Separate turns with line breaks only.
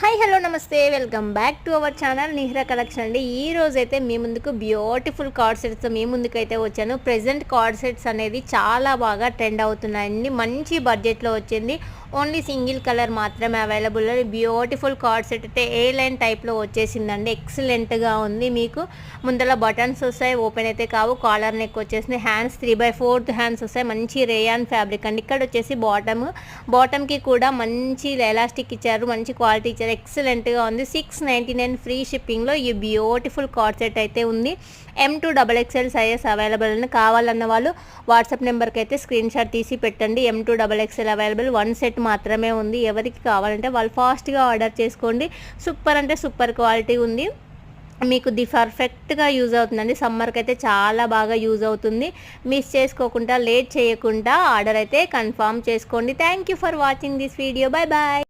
Hi hello నమస్తే welcome back to our channel Nihra collection అండి. ఈ రోజు అయితే మీ ముందుకు బ్యూటిఫుల్ కార్డ్ సెట్స్ మీ ముందుకు అయితే వచ్చాను. ప్రెజెంట్ కార్డ్ సెట్స్ అనేది చాలా బాగా ట్రెండ్ అవుతున్నాయండి. మంచి బడ్జెట్లో వచ్చింది. ఓన్లీ సింగిల్ కలర్ మాత్రమే అవైలబుల్. బ్యూటిఫుల్ కార్డ్ సెట్ అయితే ఏ లైన్ టైప్లో వచ్చేసిందండి. ఎక్సలెంట్గా ఉంది. మీకు ముందర బటన్స్ వస్తాయి, ఓపెన్ అయితే కావు. కాలర్ నెక్ వచ్చేసింది. హ్యాండ్స్ 3/4 హ్యాండ్స్ వస్తాయి. మంచి రేయాన్ ఫ్యాబ్రిక్ అండి. ఇక్కడ వచ్చేసి బాటమ్కి కూడా మంచి ఎలాస్టిక్ ఇచ్చారు, మంచి క్వాలిటీ ఇచ్చారు. ఎక్సలెంట్గా ఉంది. 699 ఫ్రీ షిప్పింగ్లో ఈ బ్యూటిఫుల్ కార్డ్ సెట్ అయితే ఉంది. M2XXL సైజెస్ అవైలబుల్ అని కావాలన్న వాళ్ళు వాట్సాప్ నెంబర్కి అయితే స్క్రీన్ షాట్ తీసి పెట్టండి. M2XXL available. 1 సెట్ మాత్రమే ఉంది. ఎవరికి కావాలంటే వాళ్ళు ఫాస్ట్గా ఆర్డర్ చేసుకోండి. సూపర్ అంటే సూపర్ క్వాలిటీ ఉంది. మీకు పర్ఫెక్ట్గా యూజ్ అవుతుందండి. సమ్మర్కి అయితే చాలా బాగా యూజ్ అవుతుంది. మిస్ చేసుకోకుండా లేట్ చేయకుండా ఆర్డర్ అయితే కన్ఫర్మ్ చేసుకోండి. Thank you for watching this video. Bye bye.